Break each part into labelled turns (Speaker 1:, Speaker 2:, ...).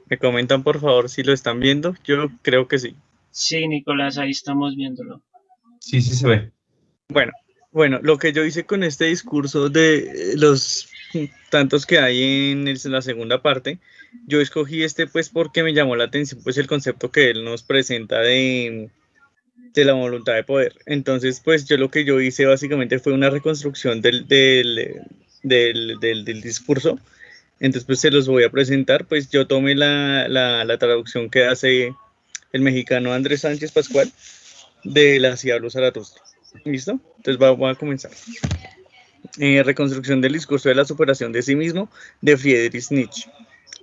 Speaker 1: Me comentan por favor si lo están viendo. Yo creo que sí.
Speaker 2: Sí, Nicolás, ahí estamos viéndolo.
Speaker 3: Sí, sí se ve.
Speaker 1: Bueno, bueno, lo que yo hice con este discurso de los tantos que hay en la segunda parte, yo escogí este pues porque me llamó la atención pues el concepto que él nos presenta de la voluntad de poder. Entonces pues yo lo que yo hice básicamente fue una reconstrucción del discurso. Entonces pues se los voy a presentar. Pues yo tomé la traducción que hace el mexicano Andrés Sánchez Pascual de la Así habló Zaratustra. ¿Listo? Entonces vamos a comenzar. Reconstrucción del discurso de la superación de sí mismo de Friedrich Nietzsche.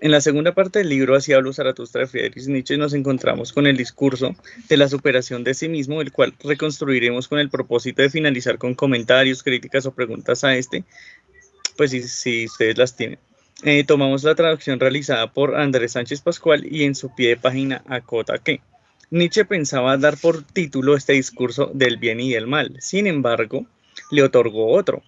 Speaker 1: En la segunda parte del libro Así habló Zaratustra de Friedrich Nietzsche nos encontramos con el discurso de la superación de sí mismo, el cual reconstruiremos con el propósito de finalizar con comentarios, críticas o preguntas a este, pues si ustedes las tienen. Tomamos la traducción realizada por Andrés Sánchez Pascual y en su pie de página acota que Nietzsche pensaba dar por título este discurso del bien y del mal. Sin embargo, le otorgó otro.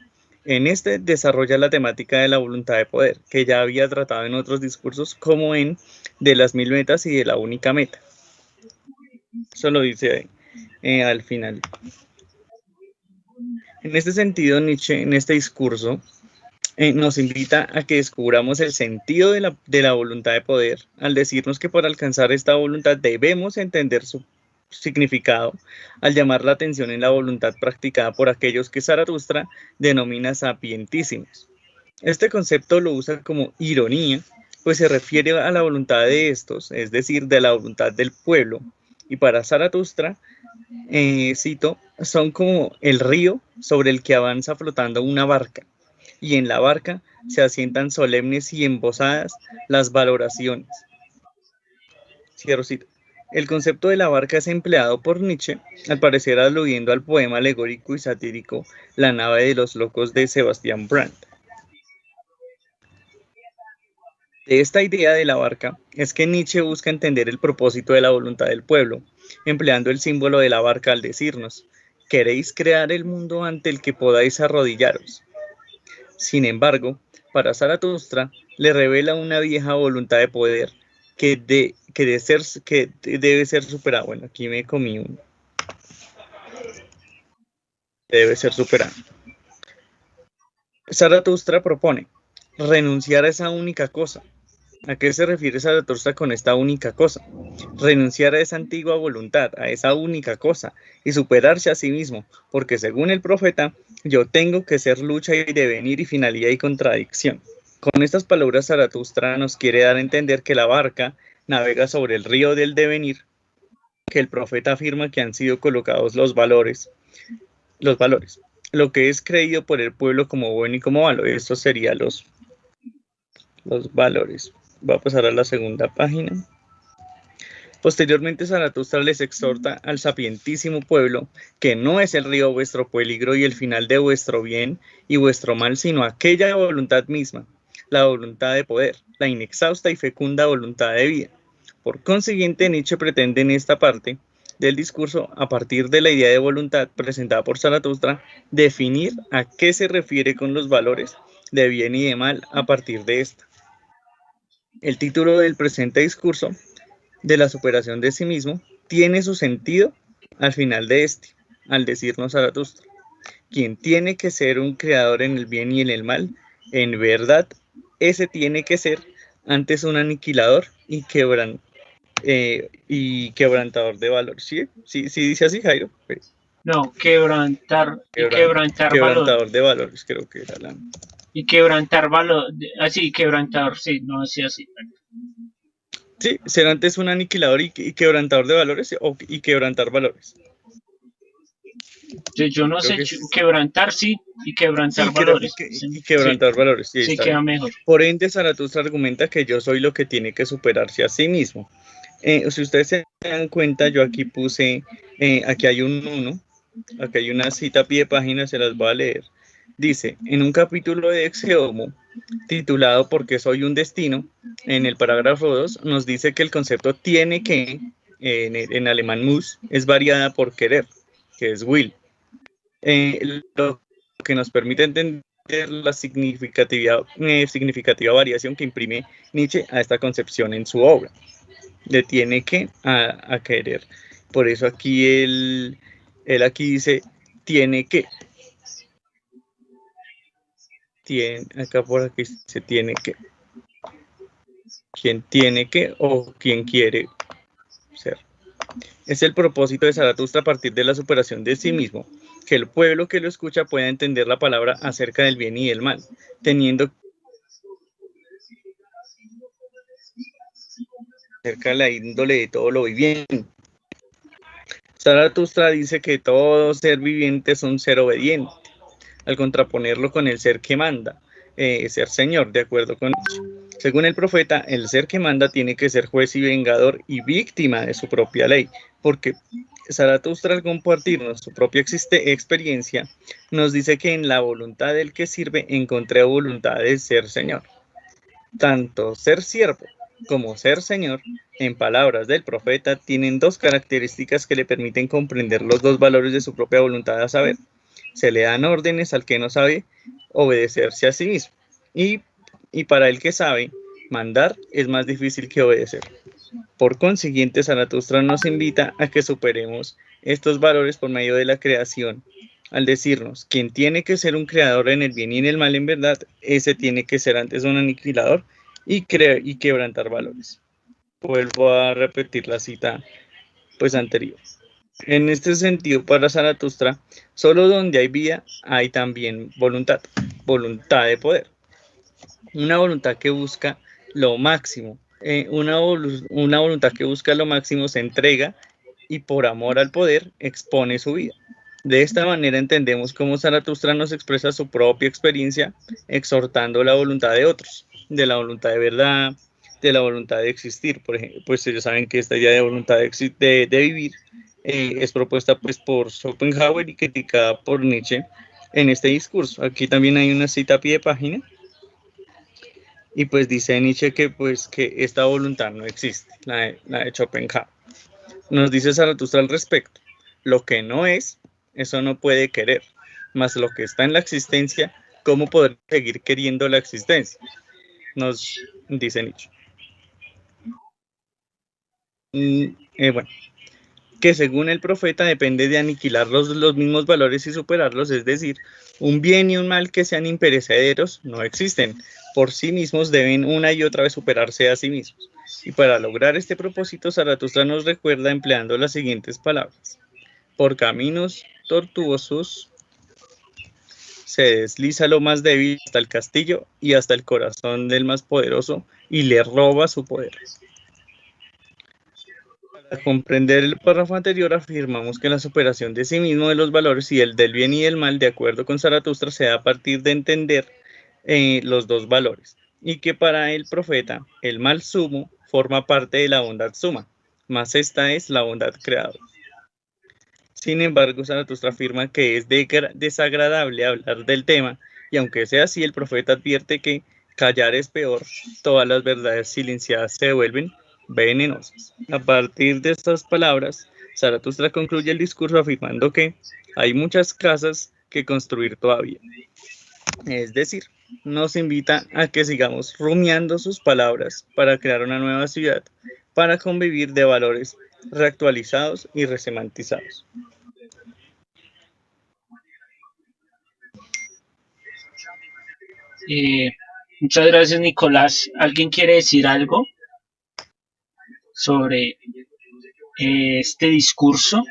Speaker 1: En este desarrolla la temática de la voluntad de poder, que ya había tratado en otros discursos, como en De las mil metas y de la única meta. Eso lo dice al final. En este sentido, Nietzsche, en este discurso, nos invita a que descubramos el sentido de la voluntad de poder, al decirnos que para alcanzar esta voluntad debemos entender su significado, al llamar la atención en la voluntad practicada por aquellos que Zaratustra denomina sapientísimos. Este concepto lo usa como ironía, pues se refiere a la voluntad de estos, es decir, de la voluntad del pueblo, y para Zaratustra, cito, son como el río sobre el que avanza flotando una barca, y en la barca se asientan solemnes y embosadas las valoraciones. Cierro cita. El concepto de la barca es empleado por Nietzsche, al parecer aludiendo al poema alegórico y satírico La nave de los locos de Sebastian Brandt. De esta idea de la barca es que Nietzsche busca entender el propósito de la voluntad del pueblo, empleando el símbolo de la barca al decirnos: queréis crear el mundo ante el que podáis arrodillaros. Sin embargo, para Zaratustra le revela una vieja voluntad de poder que debe ser superada. Bueno, aquí me comí un. Debe ser superada. Zaratustra propone renunciar a esa única cosa. ¿A qué se refiere Zaratustra con esta única cosa? Renunciar a esa antigua voluntad, a esa única cosa, y superarse a sí mismo, porque según el profeta, yo tengo que ser lucha y devenir y finalidad y contradicción. Con estas palabras Zaratustra nos quiere dar a entender que la barca navega sobre el río del devenir, que el profeta afirma que han sido colocados los valores, lo que es creído por el pueblo como bueno y como malo. Estos serían los valores. Voy a pasar a la segunda página. Posteriormente Zaratustra les exhorta al sapientísimo pueblo que no es el río vuestro peligro y el final de vuestro bien y vuestro mal, sino aquella voluntad misma, la voluntad de poder, la inexhausta y fecunda voluntad de vida. Por consiguiente, Nietzsche pretende en esta parte del discurso, a partir de la idea de voluntad presentada por Zaratustra, definir a qué se refiere con los valores de bien y de mal a partir de esta. El título del presente discurso, de la superación de sí mismo, tiene su sentido al final de este, al decirnos Zaratustra: quien tiene que ser un creador en el bien y en el mal, en verdad, ese tiene que ser antes un aniquilador y quebrantador de valor. ¿Sí? Sí dice así, Jairo.
Speaker 2: No, quebrantar y quebrantar valor.
Speaker 1: Quebrantador de valores, creo que era la.
Speaker 2: Y quebrantar valor. Así, quebrantar, sí, no así, así.
Speaker 1: Sí, ser antes un aniquilador y quebrantador de valores y quebrantar valores.
Speaker 2: Yo no
Speaker 1: Creo
Speaker 2: sé,
Speaker 1: que
Speaker 2: quebrantar sí y quebrantar
Speaker 1: sí, creo
Speaker 2: valores. Sí,
Speaker 1: y quebrantar valores, sí,
Speaker 2: sí
Speaker 1: está
Speaker 2: queda
Speaker 1: bien.
Speaker 2: mejor.
Speaker 1: Por ende, Zaratustra argumenta que yo soy lo que tiene que superarse a sí mismo. Si ustedes se dan cuenta, yo aquí puse, aquí hay un 1, aquí hay una cita a pie de página, se las voy a leer. Dice, en un capítulo de Ex Homo, titulado Porque soy un destino, en el parágrafo 2, nos dice que el concepto tiene que, en alemán muss, es variada por querer, que es will. Lo que nos permite entender la significativa variación que imprime Nietzsche a esta concepción en su obra. Le tiene que a querer. Por eso aquí él aquí dice, tiene que. Acá por aquí se tiene que. Quien tiene que o quien quiere ser. Es el propósito de Zaratustra a partir de la superación de sí mismo, que el pueblo que lo escucha pueda entender la palabra acerca del bien y del mal, teniendo acerca de la índole de todo lo viviente. Zaratustra dice que todo ser viviente es un ser obediente, al contraponerlo con el ser que manda, ser señor, de acuerdo con ello. Según el profeta, el ser que manda tiene que ser juez y vengador y víctima de su propia ley, porque Zaratustra, al compartirnos su propia experiencia, nos dice que en la voluntad del que sirve encontré voluntad de ser señor. Tanto ser siervo como ser señor, en palabras del profeta, tienen dos características que le permiten comprender los dos valores de su propia voluntad, a saber, se le dan órdenes al que no sabe obedecerse a sí mismo, y para el que sabe mandar es más difícil que obedecer. Por consiguiente, Zaratustra nos invita a que superemos estos valores por medio de la creación, al decirnos, quien tiene que ser un creador en el bien y en el mal en verdad, ese tiene que ser antes un aniquilador y quebrantar valores. Vuelvo a repetir la cita pues anterior. En este sentido, para Zaratustra, solo donde hay vida hay también voluntad de poder. Una voluntad que busca lo máximo, una voluntad que busca lo máximo se entrega y por amor al poder expone su vida. De esta manera entendemos cómo Zaratustra nos expresa su propia experiencia exhortando la voluntad de otros, de la voluntad de verdad, de la voluntad de existir. Por ejemplo, pues ellos saben que esta idea de voluntad de vivir es propuesta pues por Schopenhauer y criticada por Nietzsche en este discurso. Aquí también hay una cita a pie de página. Y pues dice Nietzsche que pues que esta voluntad no existe, la de Schopenhauer. Nos dice Zaratustra al respecto, lo que no es, eso no puede querer, mas lo que está en la existencia, ¿cómo poder seguir queriendo la existencia? Nos dice Nietzsche. Bueno, que según el profeta depende de aniquilar los mismos valores y superarlos, es decir, un bien y un mal que sean imperecederos no existen, por sí mismos deben una y otra vez superarse a sí mismos. Y para lograr este propósito, Zaratustra nos recuerda empleando las siguientes palabras. Por caminos tortuosos se desliza lo más débil hasta el castillo y hasta el corazón del más poderoso y le roba su poder. Para comprender el párrafo anterior, afirmamos que la superación de sí mismo de los valores y el del bien y del mal, de acuerdo con Zaratustra, se da a partir de entender los dos valores, y que para el profeta el mal sumo forma parte de la bondad suma, mas esta es la bondad creadora. Sin embargo, Zaratustra afirma que es desagradable hablar del tema, y aunque sea así, el profeta advierte que callar es peor, todas las verdades silenciadas se vuelven venenosas. A partir de estas palabras, Zaratustra concluye el discurso afirmando que hay muchas casas que construir todavía. Es decir, nos invita a que sigamos rumiando sus palabras para crear una nueva ciudad, para convivir de valores reactualizados y resemantizados.
Speaker 2: Muchas gracias, Nicolás. ¿Alguien quiere decir algo sobre este discurso?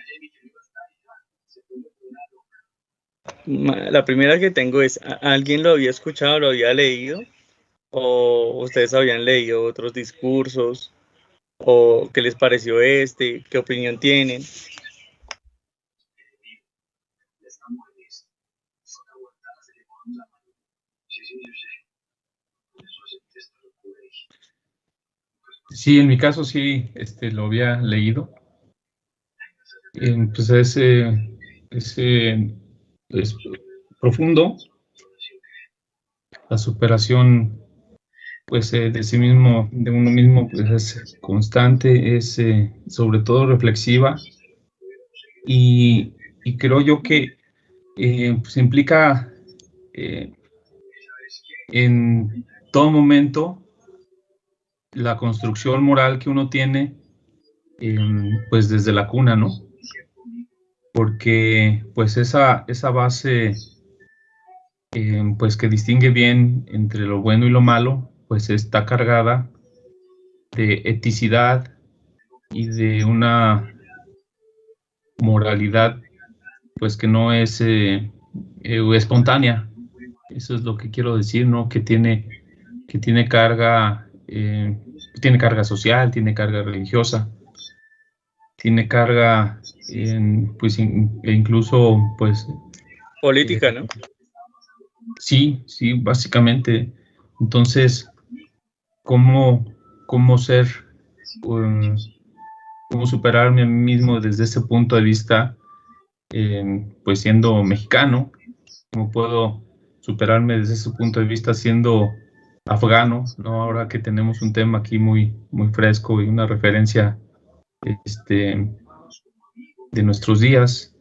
Speaker 1: La primera que tengo es, ¿alguien lo había escuchado, lo había leído? ¿O ustedes habían leído otros discursos? ¿O qué les pareció este? ¿Qué opinión tienen?
Speaker 3: Sí, en mi caso sí, lo había leído. Pues es profundo. La superación, pues, de sí mismo, de uno mismo, pues es constante, es sobre todo reflexiva y creo yo que pues implica en todo momento la construcción moral que uno tiene, pues desde la cuna, ¿no? Porque pues esa base, pues que distingue bien entre lo bueno y lo malo, pues está cargada de eticidad y de una moralidad, pues que no es espontánea. Eso es lo que quiero decir, ¿no? Que tiene carga social, tiene carga religiosa, tiene carga, pues, e incluso, pues,
Speaker 1: Política, ¿no?
Speaker 3: sí, básicamente. Entonces, ¿cómo, cómo ser, um, cómo superarme a mí mismo desde ese punto de vista, pues siendo mexicano? ¿Cómo puedo superarme desde ese punto de vista siendo afgano, ¿no? Ahora que tenemos un tema aquí muy, muy fresco y una referencia, de nuestros días,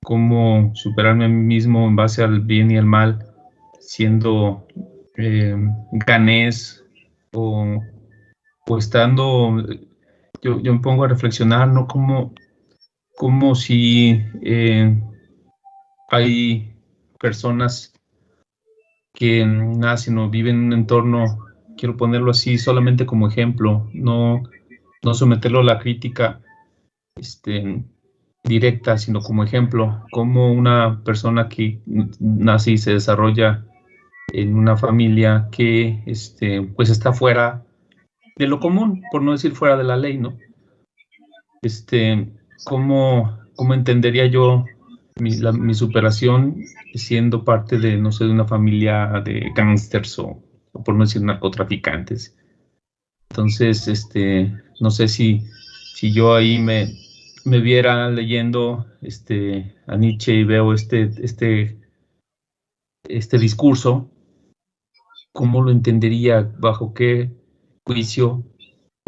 Speaker 3: cómo superarme a mí mismo en base al bien y al mal, siendo ganés o, estando, yo me pongo a reflexionar, ¿no? Como si hay personas que nacen o viven en un entorno, quiero ponerlo así solamente como ejemplo, no someterlo a la crítica directa, sino como ejemplo, como una persona que nace y se desarrolla en una familia que pues está fuera de lo común, por no decir fuera de la ley, ¿no? ¿Cómo entendería yo mi superación siendo parte de, no sé, de una familia de gángsters o por no decir narcotraficantes? Entonces, no sé si yo ahí me viera leyendo a Nietzsche y veo este discurso, ¿cómo lo entendería? ¿Bajo qué juicio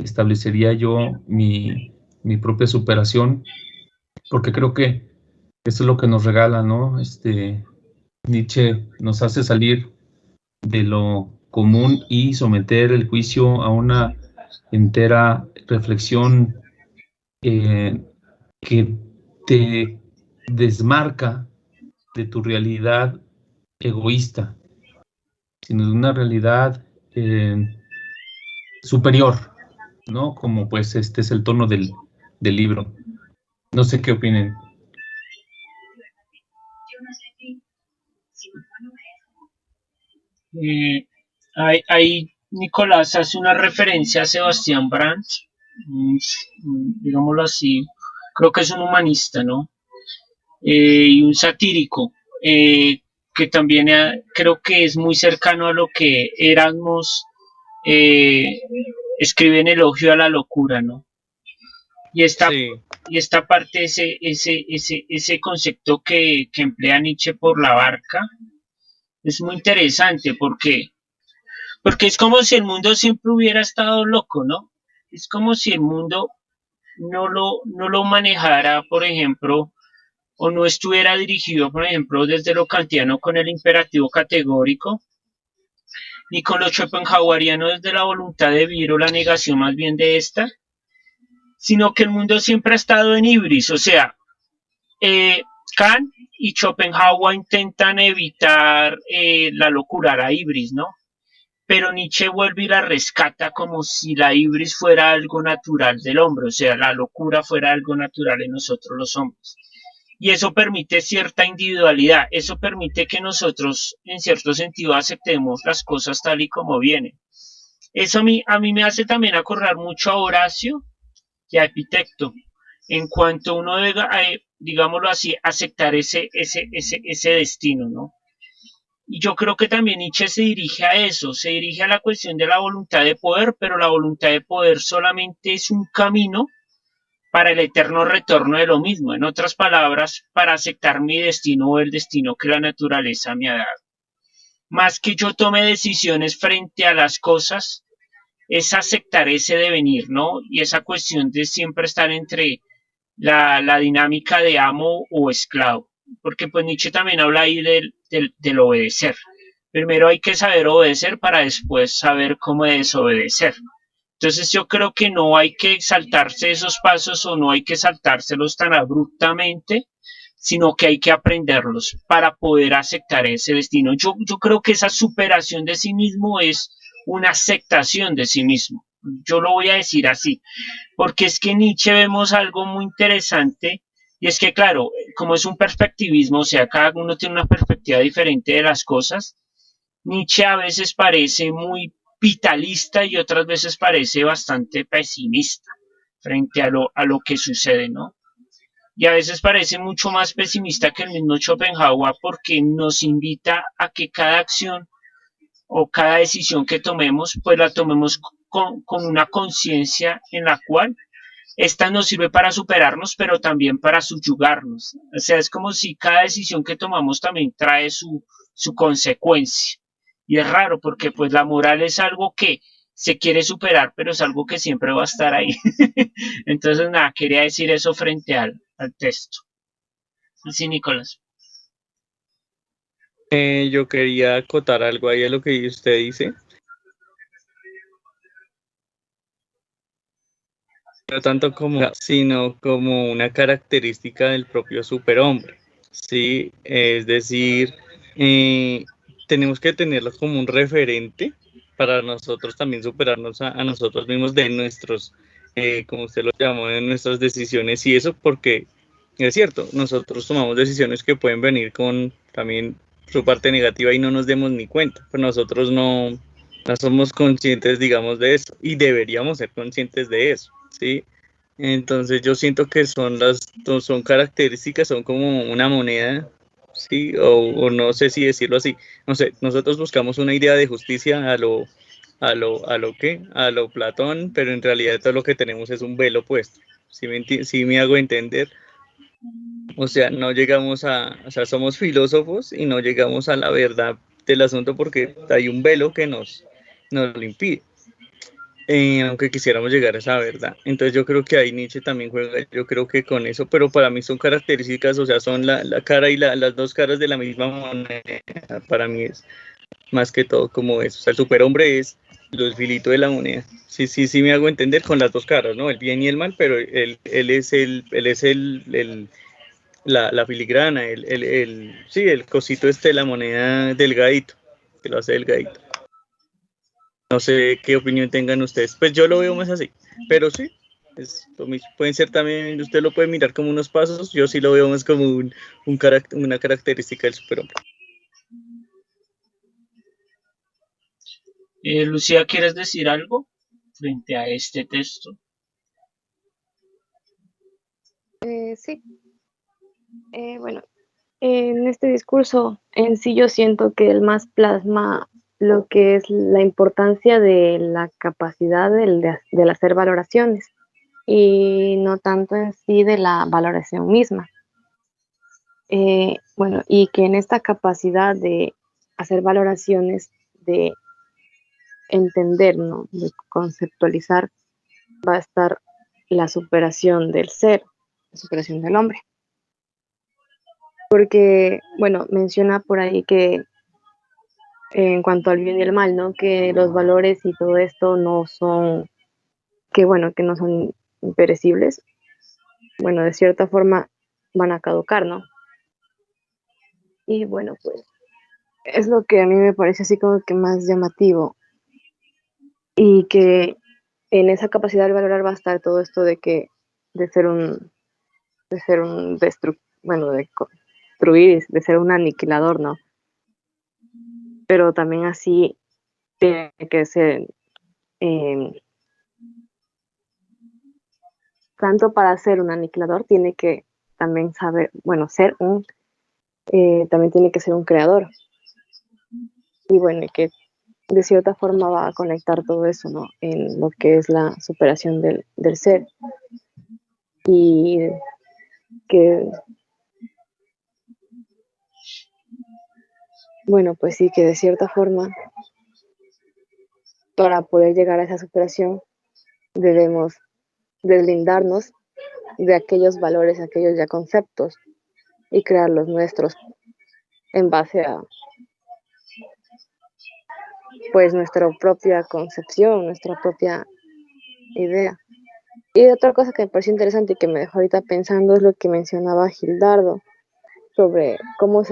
Speaker 3: establecería yo mi propia superación? Porque creo que eso es lo que nos regala, ¿no? Nietzsche nos hace salir de lo común y someter el juicio a una entera reflexión, eh, que te desmarca de tu realidad egoísta, sino de una realidad superior, ¿no? Como pues este es el tono del libro. No sé qué opinen.
Speaker 2: Ahí Nicolás hace una referencia a Sebastián Brandt, digámoslo así, creo que es un humanista, ¿no? Y un satírico, que también creo que es muy cercano a lo que Erasmus eh, escribe en Elogio a la Locura, ¿no? Y esta,
Speaker 1: Sí,
Speaker 2: y esta parte, ese concepto que emplea Nietzsche por la barca, es muy interesante porque es como si el mundo siempre hubiera estado loco, ¿no? Es como si el mundo no lo manejara, por ejemplo, o no estuviera dirigido, por ejemplo, desde lo kantiano con el imperativo categórico, ni con lo schopenhaueriano desde la voluntad de vivir o la negación más bien de esta, sino que el mundo siempre ha estado en ibris, o sea, Kant y Schopenhauer intentan evitar la locura, la ibris, ¿no? Pero Nietzsche vuelve y la rescata como si la ibris fuera algo natural del hombre, o sea, la locura fuera algo natural en nosotros los hombres. Y eso permite cierta individualidad, eso permite que nosotros, en cierto sentido, aceptemos las cosas tal y como vienen. Eso a mí me hace también acordar mucho a Horacio y a Epicteto, en cuanto uno debe, digámoslo así, aceptar ese destino, ¿no? Y yo creo que también Nietzsche se dirige a eso, se dirige a la cuestión de la voluntad de poder, pero la voluntad de poder solamente es un camino para el eterno retorno de lo mismo. En otras palabras, para aceptar mi destino o el destino que la naturaleza me ha dado. Más que yo tome decisiones frente a las cosas, es aceptar ese devenir, ¿no? Y esa cuestión de siempre estar entre la dinámica de amo o esclavo. Porque pues Nietzsche también habla ahí del obedecer. Primero hay que saber obedecer para después saber cómo desobedecer. Entonces yo creo que no hay que saltarse esos pasos o no hay que saltárselos tan abruptamente, sino que hay que aprenderlos para poder aceptar ese destino. Yo creo que esa superación de sí mismo es una aceptación de sí mismo. Yo lo voy a decir así, porque es que en Nietzsche vemos algo muy interesante y es que, claro, como es un perspectivismo, o sea, cada uno tiene una perspectiva diferente de las cosas, Nietzsche a veces parece muy vitalista y otras veces parece bastante pesimista frente a lo que sucede, ¿no? Y a veces parece mucho más pesimista que el mismo Schopenhauer porque nos invita a que cada acción o cada decisión que tomemos, pues la tomemos con una conciencia en la cual esta nos sirve para superarnos, pero también para subyugarnos. O sea, es como si cada decisión que tomamos también trae su consecuencia. Y es raro porque pues la moral es algo que se quiere superar, pero es algo que siempre va a estar ahí. Entonces, nada, quería decir eso frente al texto. Sí, Nicolás.
Speaker 1: Yo quería acotar algo ahí a lo que usted dice, no tanto como, sino como una característica del propio superhombre, ¿sí? Es decir, eh, tenemos que tenerlo como un referente para nosotros también superarnos a nosotros mismos de nuestros, como usted lo llamó, de nuestras decisiones y eso, porque es cierto, nosotros tomamos decisiones que pueden venir con también su parte negativa y no nos demos ni cuenta, pues nosotros no somos conscientes, digamos, de eso y deberíamos ser conscientes de eso, ¿sí? Entonces yo siento que son características, son como una moneda, ¿sí? O no sé si decirlo así, no sé, nosotros buscamos una idea de justicia a lo Platón, pero en realidad todo lo que tenemos es un velo puesto, si me hago entender. O sea, no llegamos o sea, somos filósofos y no llegamos a la verdad del asunto porque hay un velo que nos lo impide, aunque quisiéramos llegar a esa verdad. Entonces yo creo que ahí Nietzsche también juega, yo creo que con eso, pero para mí son características, o sea, son la cara y las dos caras de la misma moneda, para mí es más que todo como eso, o sea, el superhombre es los filitos de la moneda. Sí me hago entender con las dos caras, ¿no? El bien y el mal, pero él es la filigrana, sí, el cosito este de la moneda delgadito, que lo hace delgadito. No sé qué opinión tengan ustedes, pues yo lo veo más así, pero sí, pueden ser también, usted lo puede mirar como unos pasos, yo sí lo veo más como una característica del superhombre.
Speaker 2: Lucía, ¿quieres decir algo frente a este texto?
Speaker 4: Sí, bueno, en este discurso en sí yo siento que el más plasma lo que es la importancia de la capacidad del hacer valoraciones y no tanto en sí de la valoración misma. Bueno, y que en esta capacidad de hacer valoraciones, de entender, ¿no? De conceptualizar, va a estar la superación del ser, la superación del hombre. Porque, bueno, menciona por ahí que en cuanto al bien y el mal, ¿no? Que los valores y todo esto no son, que bueno, que no son imperecibles. Bueno, de cierta forma van a caducar, ¿no? Y bueno, pues es lo que a mí me parece así como que más llamativo y que en esa capacidad de valorar va a estar todo esto de que de ser un bueno, de construir, de ser un aniquilador, ¿no? Pero también así tiene que ser eh, tanto para ser un aniquilador tiene que también saber, bueno, también tiene que ser un creador. Y bueno, que de cierta forma va a conectar todo eso, ¿no? En lo que es la superación del ser. Y que, bueno, pues sí, que de cierta forma, para poder llegar a esa superación, debemos deslindarnos de aquellos valores, aquellos ya conceptos y crear los nuestros en base pues nuestra propia concepción, nuestra propia idea. Y otra cosa que me pareció interesante y que me dejó ahorita pensando es lo que mencionaba Gildardo sobre cuáles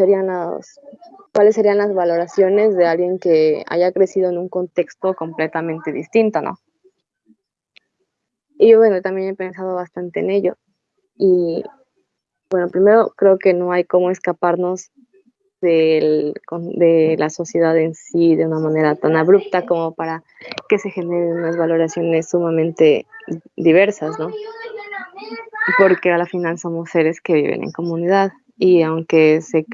Speaker 4: serían las valoraciones de alguien que haya crecido en un contexto completamente distinto, ¿no? Y bueno, también he pensado bastante en ello. Y bueno, primero creo que no hay cómo escaparnos de la sociedad en sí de una manera tan abrupta como para que se generen unas valoraciones sumamente diversas, ¿no? Porque a la final somos seres que viven en comunidad y aunque se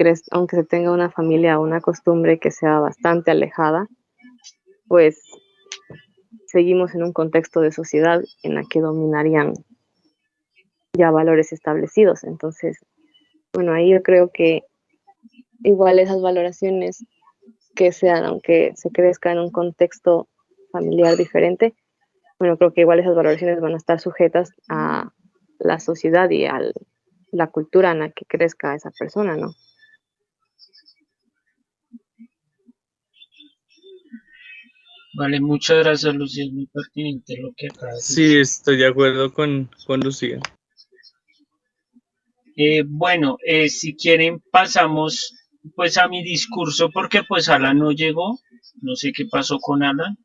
Speaker 4: tenga una familia o una costumbre que sea bastante alejada, pues seguimos en un contexto de sociedad en la que dominarían ya valores establecidos. Entonces, bueno, ahí yo creo que igual esas valoraciones que sean, aunque se crezca en un contexto familiar diferente, bueno, creo que igual esas valoraciones van a estar sujetas a la sociedad y a la cultura en la que crezca esa persona, ¿no?
Speaker 2: Vale, muchas gracias, Lucía, es muy pertinente lo que acabas de
Speaker 1: Sí,
Speaker 2: decir.
Speaker 1: estoy de acuerdo con Lucía.
Speaker 2: Bueno, si quieren pasamos pues a mi discurso porque pues Alan no llegó, no sé qué pasó con Alan,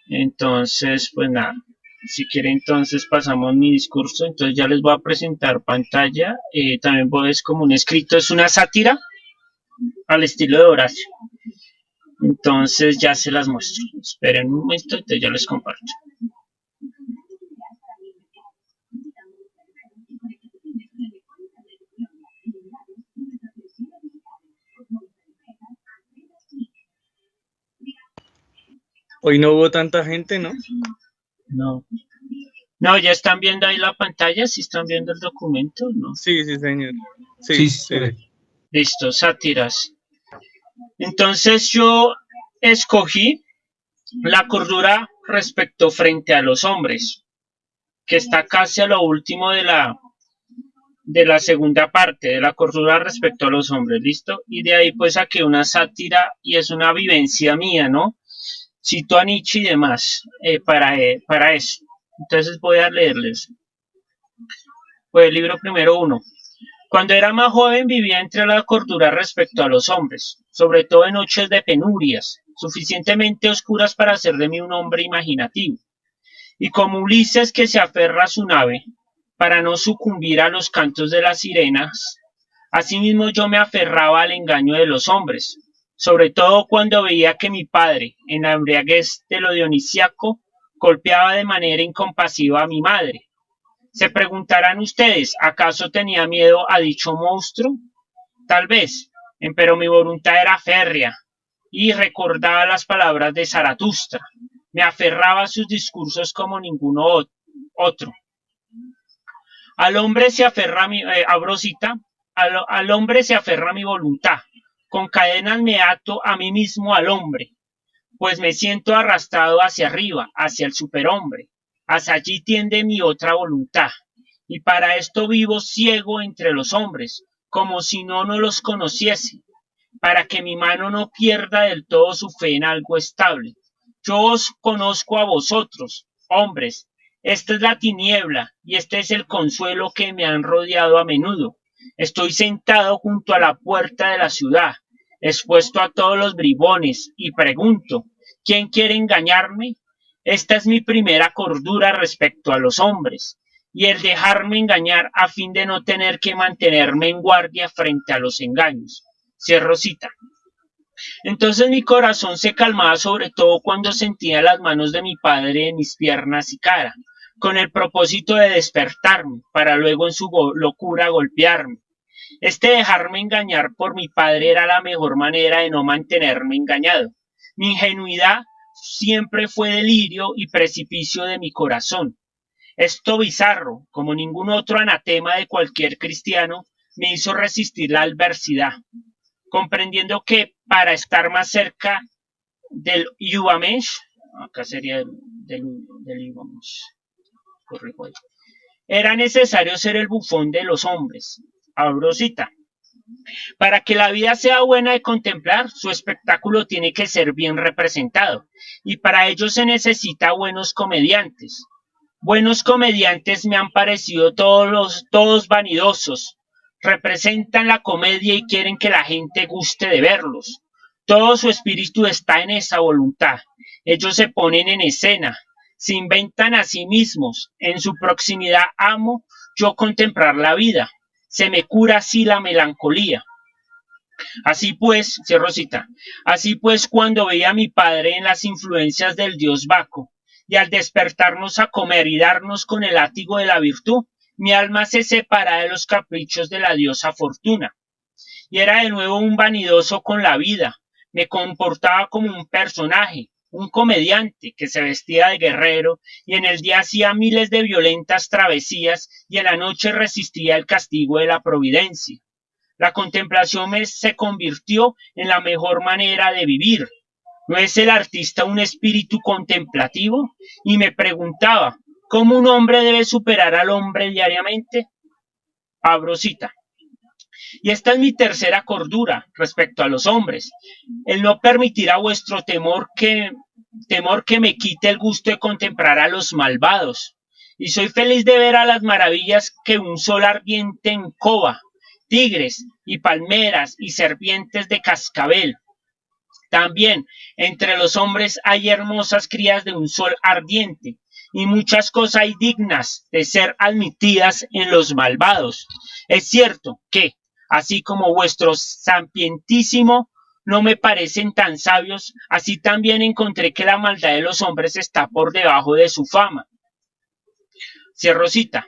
Speaker 2: entonces pues nada, si quieren entonces pasamos mi discurso, entonces ya les voy a presentar pantalla, también es como un escrito, es una sátira al estilo de Horacio, entonces ya se las muestro, esperen un momento, entonces ya les comparto.
Speaker 1: Hoy no hubo tanta gente, ¿no?
Speaker 2: No. No, ya están viendo ahí la pantalla, si están viendo el documento, ¿no?
Speaker 1: Sí, sí, señor. Sí,
Speaker 3: Sí, sí,
Speaker 1: sí.
Speaker 2: Listo, sátiras. Entonces yo escogí la cordura respecto frente a los hombres, que está casi a lo último de la segunda parte, de la cordura respecto a los hombres, ¿listo? Y de ahí pues saqué una sátira y es una vivencia mía, ¿no? Cito a Nietzsche y demás para eso. Entonces voy a leerles. Pues el libro primero uno. Cuando era más joven vivía entre la cordura respecto a los hombres, sobre todo en noches de penurias, suficientemente oscuras para hacer de mí un hombre imaginativo. Y como Ulises que se aferra a su nave, para no sucumbir a los cantos de las sirenas, asimismo yo me aferraba al engaño de los hombres, sobre todo cuando veía que mi padre, en la embriaguez de lo dionisiaco, golpeaba de manera incompasiva a mi madre. Se preguntarán ustedes, ¿acaso tenía miedo a dicho monstruo? Tal vez, pero mi voluntad era férrea y recordaba las palabras de Zaratustra. Me aferraba a sus discursos como ninguno otro. Al hombre se aferra al hombre se aferra mi voluntad. Con cadenas me ato a mí mismo al hombre, pues me siento arrastrado hacia arriba, hacia el superhombre. Hacia allí tiende mi otra voluntad. Y para esto vivo ciego entre los hombres, como si no los conociese, para que mi mano no pierda del todo su fe en algo estable. Yo os conozco a vosotros, hombres. Esta es la tiniebla y este es el consuelo que me han rodeado a menudo. Estoy sentado junto a la puerta de la ciudad, expuesto a todos los bribones, y pregunto, ¿quién quiere engañarme? Esta es mi primera cordura respecto a los hombres, y el dejarme engañar a fin de no tener que mantenerme en guardia frente a los engaños. Cierro cita. Entonces mi corazón se calmaba sobre todo cuando sentía las manos de mi padre en mis piernas y cara, con el propósito de despertarme, para luego en su locura golpearme. Este dejarme engañar por mi padre era la mejor manera de no mantenerme engañado. Mi ingenuidad siempre fue delirio y precipicio de mi corazón. Esto bizarro, como ningún otro anatema de cualquier cristiano, me hizo resistir la adversidad, comprendiendo que para estar más cerca del Yuvamensh, acá sería del Yuvamensh, corrijo ahí, era necesario ser el bufón de los hombres. Abro cita. Para que la vida sea buena de contemplar, su espectáculo tiene que ser bien representado, y para ello se necesita buenos comediantes. Buenos comediantes me han parecido todos vanidosos. Representan la comedia y quieren que la gente guste de verlos. Todo su espíritu está en esa voluntad. Ellos se ponen en escena, se inventan a sí mismos. En su proximidad amo yo contemplar la vida. Se me cura así la melancolía. Así pues, cierro cita, así pues cuando veía a mi padre en las influencias del dios Baco, y al despertarnos a comer y darnos con el látigo de la virtud, mi alma se separa de los caprichos de la diosa Fortuna, y era de nuevo un vanidoso con la vida, me comportaba como un personaje, un comediante que se vestía de guerrero y en el día hacía miles de violentas travesías y en la noche resistía el castigo de la providencia. La contemplación se convirtió en la mejor manera de vivir. ¿No es el artista un espíritu contemplativo? Y me preguntaba, ¿cómo un hombre debe superar al hombre diariamente? Abro cita. Y esta es mi tercera cordura respecto a los hombres, el no permitir a vuestro temor que me quite el gusto de contemplar a los malvados. Y soy feliz de ver a las maravillas que un sol ardiente encoba, tigres y palmeras y serpientes de cascabel. También entre los hombres hay hermosas crías de un sol ardiente, y muchas cosas hay dignas de ser admitidas en los malvados. Es cierto que, así como vuestro sapientísimo no me parecen tan sabios, así también encontré que la maldad de los hombres está por debajo de su fama. Cierro cita.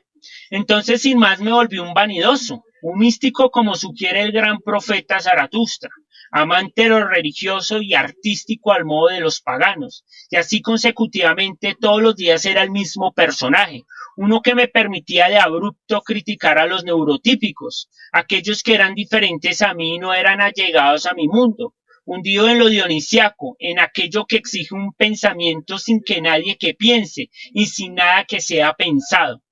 Speaker 2: Entonces sin más me volví un vanidoso, un místico como sugiere el gran profeta Zaratustra, amante de lo religioso y artístico al modo de los paganos, y así consecutivamente todos los días era el mismo personaje, uno que me permitía de abrupto criticar a los neurotípicos, aquellos que eran diferentes a mí y no eran allegados a mi mundo, hundido en lo dionisiaco, en aquello que exige un pensamiento sin que nadie que piense y sin nada que sea pensado.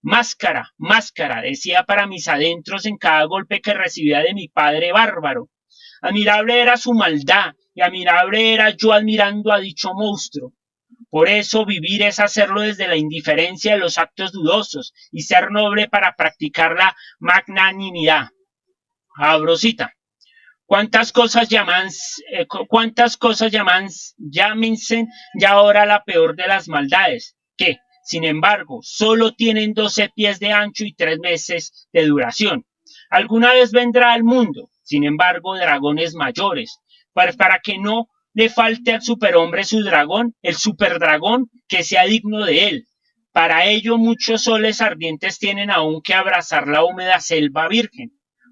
Speaker 2: Máscara, máscara, decía para mis adentros en cada golpe que recibía de mi padre bárbaro. Admirable era su maldad y admirable era yo admirando a dicho monstruo. Por eso vivir es hacerlo desde la indiferencia de los actos dudosos y ser noble para practicar la magnanimidad. Abro cita. Cuántas cosas llámense ya ahora la peor de las maldades, que, sin embargo, solo tienen 12 pies de ancho y 3 meses de duración. Alguna vez vendrá al mundo, sin embargo, dragones mayores, para que no le falte al superhombre su dragón, el superdragón que sea digno de él. Para ello muchos soles ardientes tienen aún que abrazar la húmeda selva virgen.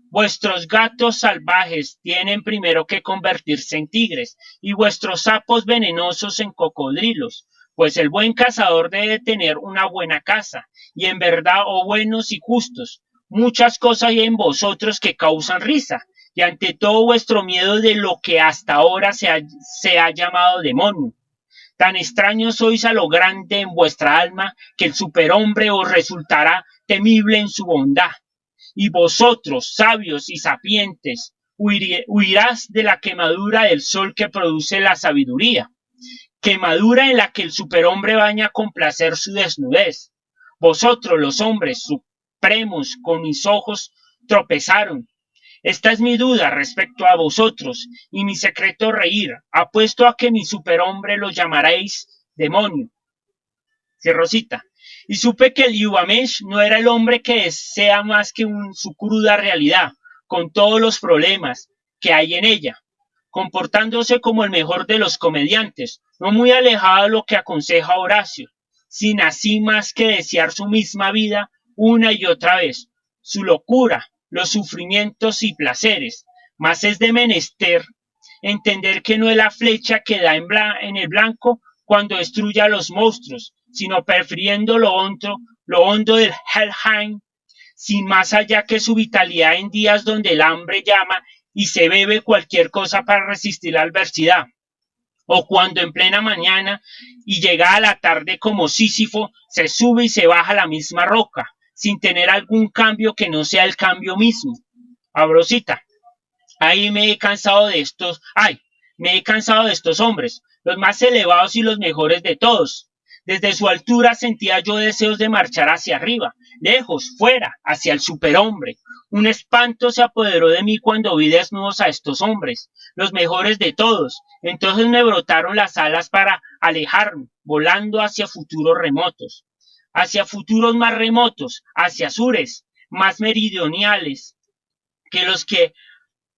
Speaker 2: Vuestros gatos salvajes tienen primero que convertirse en tigres y vuestros sapos venenosos en cocodrilos, pues el buen cazador debe tener una buena caza, y en verdad, oh buenos y justos, muchas cosas hay en vosotros que causan risa, y ante todo vuestro miedo de lo que hasta ahora se ha llamado demonio. Tan extraños sois a lo grande en vuestra alma que el superhombre os resultará temible en su bondad. Y vosotros, sabios y sapientes, huirás de la quemadura del sol que produce la sabiduría, quemadura en la que el superhombre baña con placer su desnudez. Vosotros, los hombres supremos, con mis ojos tropezaron. Esta es mi duda respecto a vosotros, y mi secreto reír, apuesto a que mi superhombre lo llamaréis demonio. Cierro cita. Y supe que el Yubamesh no era el hombre que desea más que su cruda realidad, con todos los problemas que hay en ella, comportándose como el mejor de los comediantes, no muy alejado de lo que aconseja Horacio, sin así más que desear su misma vida una y otra vez, su locura, los sufrimientos y placeres, mas es de menester entender que no es la flecha que da en el blanco cuando destruye a los monstruos, sino prefiriendo lo hondo del Helheim, sin más allá que su vitalidad en días donde el hambre llama y se bebe cualquier cosa para resistir la adversidad, o cuando en plena mañana y llegada la tarde como Sísifo se sube y se baja la misma roca, sin tener algún cambio que no sea el cambio mismo. Abrosita, ahí me he cansado de estos, ay, me he cansado de estos hombres, los más elevados y los mejores de todos. Desde su altura sentía yo deseos de marchar hacia arriba, lejos, fuera, hacia el superhombre. Un espanto se apoderó de mí cuando vi desnudos a estos hombres, los mejores de todos. Entonces me brotaron las alas para alejarme, volando hacia futuros más remotos, hacia sures, más meridionales, que los que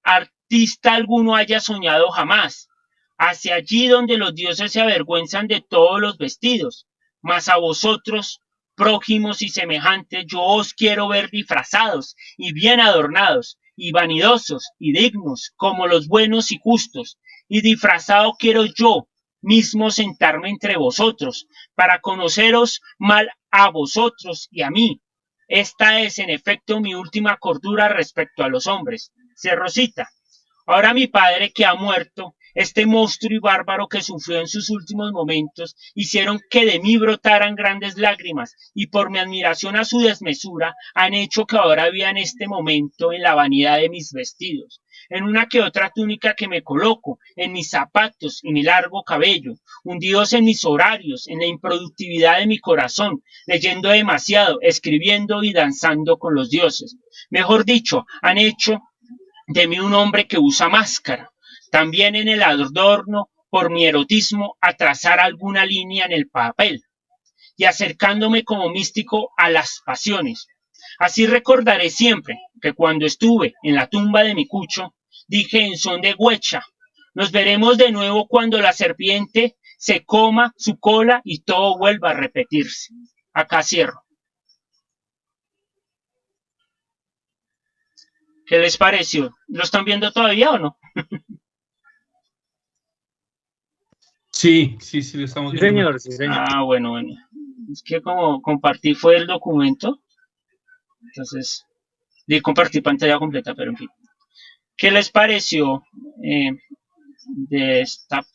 Speaker 2: artista alguno haya soñado jamás, hacia allí donde los dioses se avergüenzan de todos los vestidos, mas a vosotros, prójimos y semejantes, yo os quiero ver disfrazados y bien adornados, y vanidosos y dignos, como los buenos y justos, y disfrazado quiero yo mismo sentarme entre vosotros, para conoceros mal a vosotros y a mí. Esta es, en efecto, mi última cordura respecto a los hombres. Cerrosita, ahora mi padre que ha muerto, este monstruo y bárbaro que sufrió en sus últimos momentos, hicieron que de mí brotaran grandes lágrimas, y por mi admiración a su desmesura, han hecho que ahora viva en este momento en la vanidad de mis vestidos, en una que otra túnica que me coloco, en mis zapatos y mi largo cabello, hundidos en mis horarios, en la improductividad de mi corazón, leyendo demasiado, escribiendo y danzando con los dioses. Mejor dicho, han hecho de mí un hombre que usa máscara, también en el adorno, por mi erotismo, a trazar alguna línea en el papel, y acercándome como místico a las pasiones. Así recordaré siempre que cuando estuve en la tumba de mi cucho, dije en son de huecha, nos veremos de nuevo cuando la serpiente se coma su cola y todo vuelva a repetirse. Acá cierro. ¿Qué les pareció? ¿Lo están viendo todavía o no?
Speaker 3: Sí, lo estamos
Speaker 1: Sí,
Speaker 3: viendo.
Speaker 1: señor, sí, señor.
Speaker 2: Ah, bueno. Es que como compartí fue el documento, entonces di compartir pantalla completa, pero en fin. ¿Qué les pareció de esta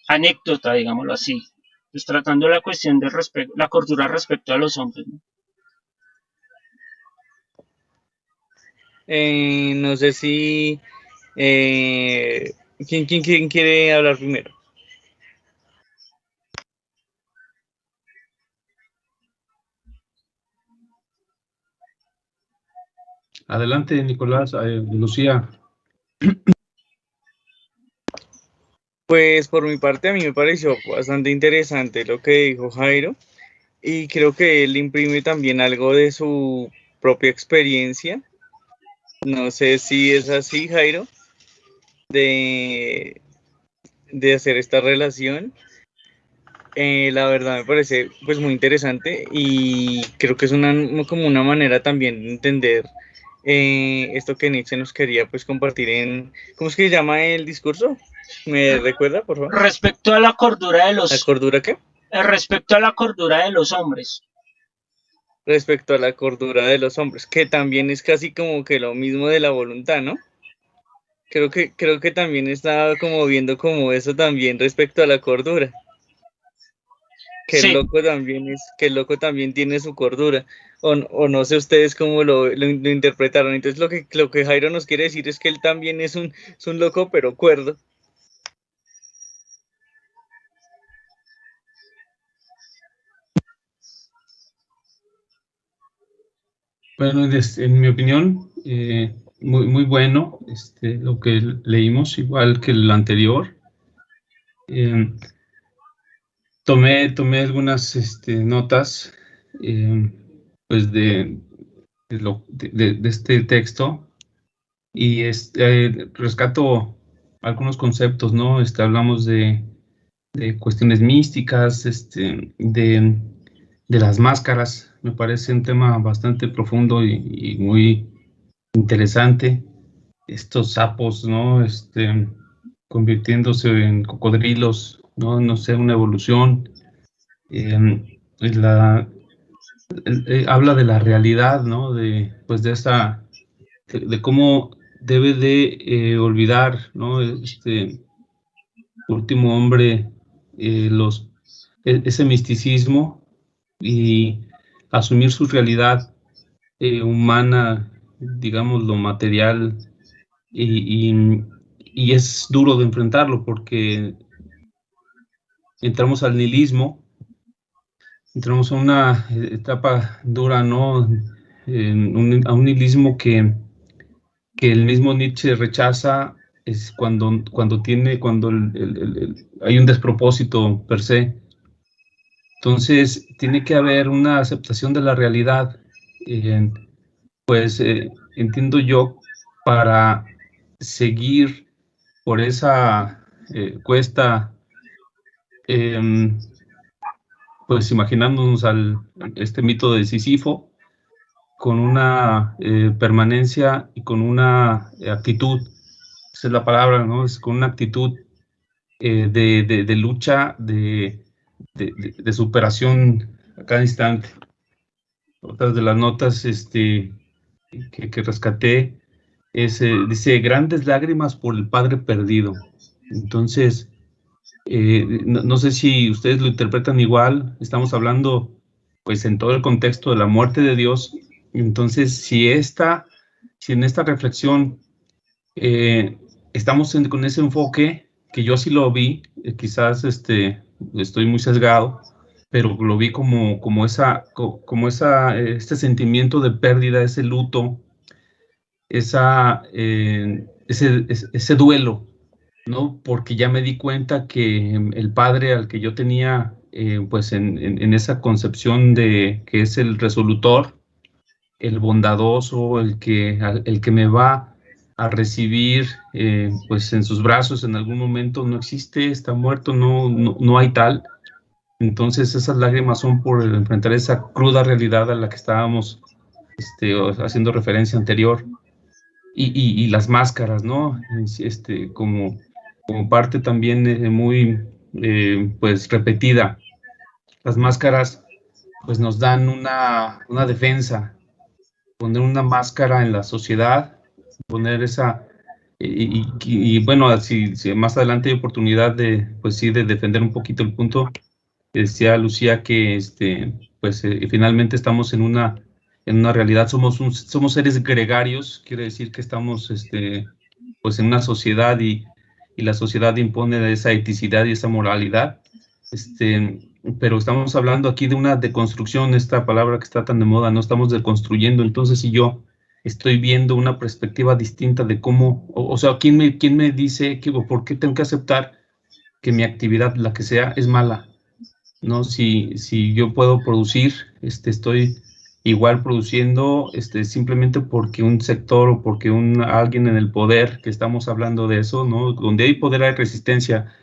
Speaker 2: anécdota, digámoslo así? Pues tratando la cuestión de la cordura respecto a los hombres, ¿no?
Speaker 1: No sé si... ¿quién quiere hablar primero?
Speaker 3: Adelante, Nicolás, Lucía.
Speaker 1: Pues por mi parte a mí me pareció bastante interesante lo que dijo Jairo y creo que él imprime también algo de su propia experiencia. No sé si es así, Jairo, de, de hacer esta relación. La verdad me parece pues muy interesante y creo que es como una manera también de entender esto que Nietzsche nos quería pues compartir en... ¿Cómo es que se llama el discurso? ¿Me recuerda, por favor?
Speaker 2: Respecto a la cordura de
Speaker 1: ¿La
Speaker 2: los...
Speaker 1: cordura qué?
Speaker 2: Respecto a la cordura de los hombres.
Speaker 1: Respecto a la cordura de los hombres, que también es casi como que lo mismo de la voluntad, ¿no? Creo que también estaba como viendo como eso también respecto a la cordura. Que el
Speaker 2: Sí,
Speaker 1: loco también que el loco también tiene su cordura. O no sé ustedes cómo lo interpretaron. Entonces lo que Jairo nos quiere decir es que él también es un loco, pero cuerdo.
Speaker 3: Bueno, en mi opinión, muy bueno lo que leímos, igual que el anterior. Tomé algunas notas pues de este texto y rescato algunos conceptos, ¿no? Hablamos de cuestiones místicas, de las máscaras. Me parece un tema bastante profundo y muy interesante. Estos sapos, ¿no? Convirtiéndose en cocodrilos, no sé, una evolución. Habla de la realidad, ¿no? Pues de cómo debe de olvidar, ¿no? Último hombre, ese misticismo y asumir su realidad humana digamos, lo material y es duro de enfrentarlo porque entramos al nihilismo, entramos a una etapa dura, ¿no? A un nihilismo que el mismo Nietzsche rechaza es cuando hay un despropósito per se. Entonces, tiene que haber una aceptación de la realidad, pues entiendo yo, para seguir por esa cuesta, pues imaginándonos este mito de Sísifo, con una permanencia y con una actitud, esa es la palabra, ¿no? Es con una actitud de lucha, de superación a cada instante. Otras de las notas que rescaté dice, grandes lágrimas por el padre perdido. Entonces, no sé si ustedes lo interpretan igual, estamos hablando pues en todo el contexto de la muerte de Dios. Entonces, si en esta reflexión estamos con ese enfoque, que yo sí lo vi, quizás estoy muy sesgado, pero lo vi este sentimiento de pérdida, ese luto, ese duelo, ¿no? Porque ya me di cuenta que el padre al que yo tenía, pues en esa concepción de que es el resolutor, el bondadoso, el que me va a recibir, pues en sus brazos en algún momento, no existe, está muerto, no hay tal. Entonces esas lágrimas son por enfrentar esa cruda realidad a la que estábamos haciendo referencia anterior. Y las máscaras, ¿no? Como parte también muy, pues, repetida. Las máscaras, pues, nos dan una defensa. Poner una máscara en la sociedad, poner esa... bueno, si más adelante hay oportunidad pues sí, de defender un poquito el punto, decía Lucía que pues finalmente estamos en una realidad, somos seres gregarios, quiere decir que estamos pues en una sociedad y la sociedad impone esa eticidad y esa moralidad, pero estamos hablando aquí de una deconstrucción, esta palabra que está tan de moda, no estamos deconstruyendo. Entonces si yo estoy viendo una perspectiva distinta de cómo, o sea, ¿quién me dice o por qué tengo que aceptar que mi actividad, la que sea, es mala? ¿No? Si yo puedo producir, estoy igual produciendo, simplemente porque un sector o porque alguien en el poder, que estamos hablando de eso, ¿no? Donde hay poder hay resistencia,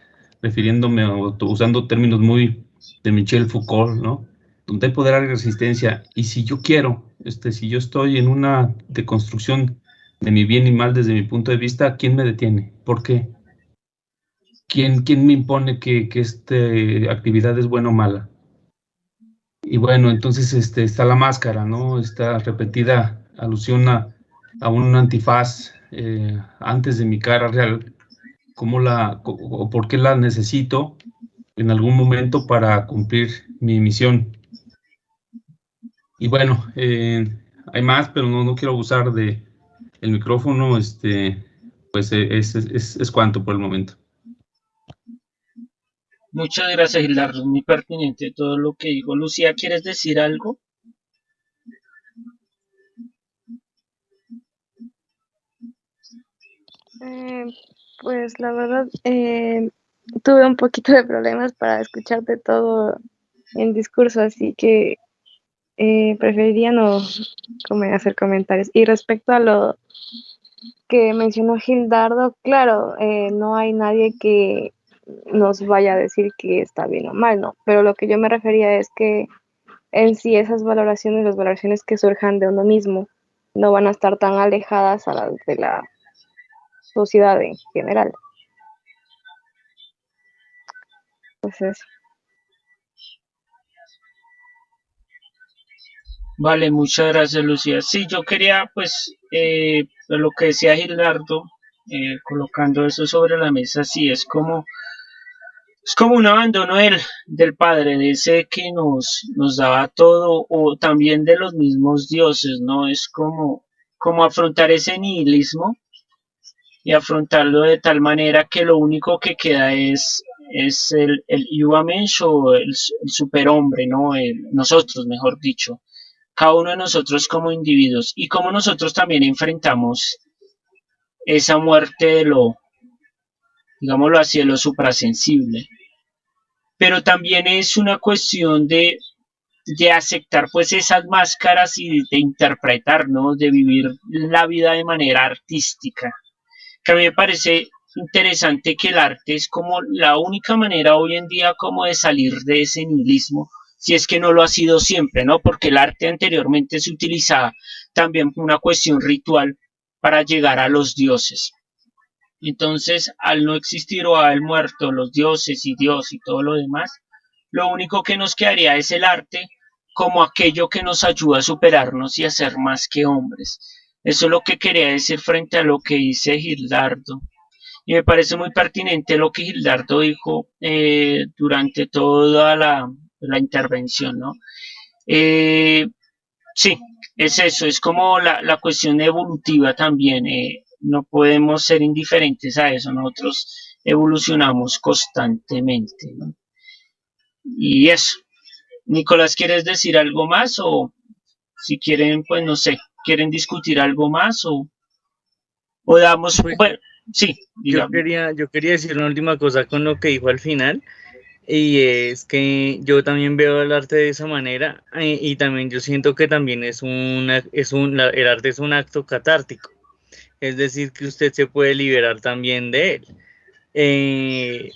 Speaker 3: refiriéndome o usando términos muy de Michel Foucault, ¿no? Donde hay poder hay resistencia. Y si yo quiero, si yo estoy en una deconstrucción de mi bien y mal desde mi punto de vista, ¿quién me detiene? ¿Por qué? ¿Quién me impone que esta actividad es buena o mala? Y bueno, entonces está la máscara, ¿no? Esta repetida alusión a un antifaz antes de mi cara real, o por qué la necesito en algún momento para cumplir mi misión. Y bueno, hay más, pero no quiero abusar de el micrófono, pues es cuanto por el momento.
Speaker 2: Muchas gracias, Gilardo. Muy pertinente todo lo que dijo. Lucía, ¿quieres decir algo?
Speaker 4: Pues la verdad, tuve un poquito de problemas para escucharte todo en discurso, así que preferiría no hacer comentarios. Y respecto a lo que mencionó Gildardo, claro, no hay nadie que nos vaya a decir que está bien o mal, ¿no? Pero lo que yo me refería es que en sí esas valoraciones, las valoraciones que surjan de uno mismo, no van a estar tan alejadas a las de la sociedad en general. Pues eso.
Speaker 2: Vale, muchas gracias, Lucía. Sí, yo quería, pues, lo que decía Gilardo, colocando eso sobre la mesa, sí, es como un abandono del Padre, de ese que nos daba todo, o también de los mismos dioses, ¿no? Es como como afrontar ese nihilismo y afrontarlo de tal manera que lo único que queda es el Übermensch o el superhombre, ¿no? Nosotros, mejor dicho, cada uno de nosotros como individuos y cómo nosotros también enfrentamos esa muerte de lo, digámoslo así, de lo suprasensible. Pero también es una cuestión de aceptar pues esas máscaras y de interpretar, ¿no? De vivir la vida de manera artística. Que a mí me parece interesante que el arte es como la única manera hoy en día como de salir de ese nihilismo, si es que no lo ha sido siempre, ¿no? Porque el arte anteriormente se utilizaba también como una cuestión ritual para llegar a los dioses. Entonces, al no existir o haber muerto los dioses y Dios y todo lo demás, lo único que nos quedaría es el arte como aquello que nos ayuda a superarnos y a ser más que hombres. Eso es lo que quería decir frente a lo que dice Gildardo. Y me parece muy pertinente lo que Gildardo dijo durante toda la intervención, ¿no? Sí, es eso, es como la cuestión evolutiva también. No podemos ser indiferentes a eso, nosotros evolucionamos constantemente, ¿no? Y eso. Nicolás, ¿quieres decir algo más? O si quieren, pues no sé, ¿quieren discutir algo más? O damos,
Speaker 1: Pues
Speaker 2: bueno, sí, dígame.
Speaker 1: yo quería decir una última cosa con lo que dijo al final, y es que yo también veo el arte de esa manera, y también yo siento que también el arte es un acto catártico, es decir, que usted se puede liberar también de él.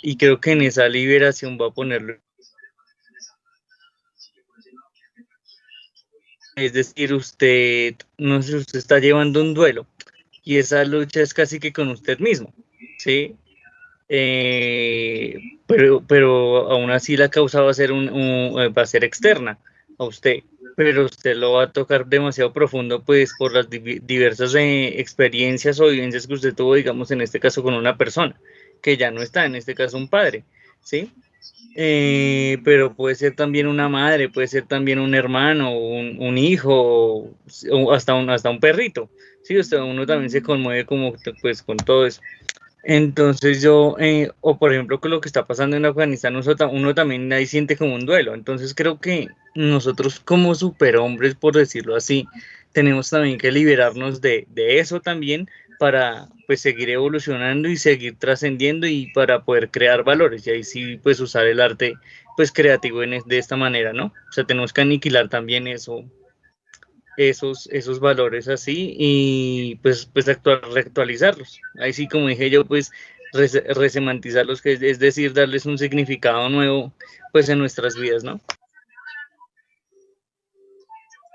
Speaker 1: Y creo que en esa liberación va a ponerlo. Es decir, usted, no sé, usted está llevando un duelo y esa lucha es casi que con usted mismo, ¿sí? Pero aún así la causa va a ser, va a ser externa a usted, pero usted lo va a tocar demasiado profundo, pues por las diversas experiencias o vivencias que usted tuvo, digamos, en este caso con una persona, que ya no está, en este caso un padre, ¿sí? Pero puede ser también una madre, puede ser también un hermano, un hijo, o hasta un perrito, ¿sí? O sea, uno también se conmueve como, pues, con todo eso. Entonces o por ejemplo, con lo que está pasando en Afganistán, uno también ahí siente como un duelo. Entonces creo que nosotros como superhombres, por decirlo así, tenemos también que liberarnos de eso también para pues seguir evolucionando y seguir trascendiendo y para poder crear valores. Y ahí sí, pues usar el arte pues creativo de esta manera, ¿no? O sea, tenemos que aniquilar también esos valores así y pues reactualizarlos. Ahí sí, como dije yo, pues resemantizarlos, que es decir, darles un significado nuevo pues en nuestras vidas, ¿no?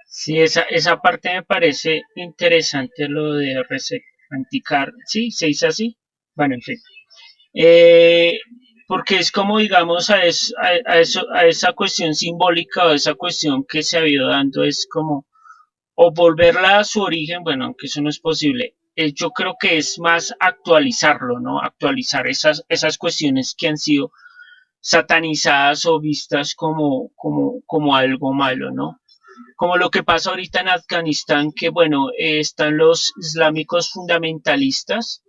Speaker 2: Sí, esa parte me parece interesante, lo de resemanticar. Sí, se dice así. Bueno, en fin. Eh, Porque es como, digamos, a esa cuestión simbólica o esa cuestión que se ha ido dando, es como, o volverla a su origen, bueno, aunque eso no es posible. Yo creo que es más actualizarlo, ¿no? Actualizar esas cuestiones que han sido satanizadas o vistas como algo malo, ¿no? Como lo que pasa ahorita en Afganistán, que bueno, están los islámicos fundamentalistas,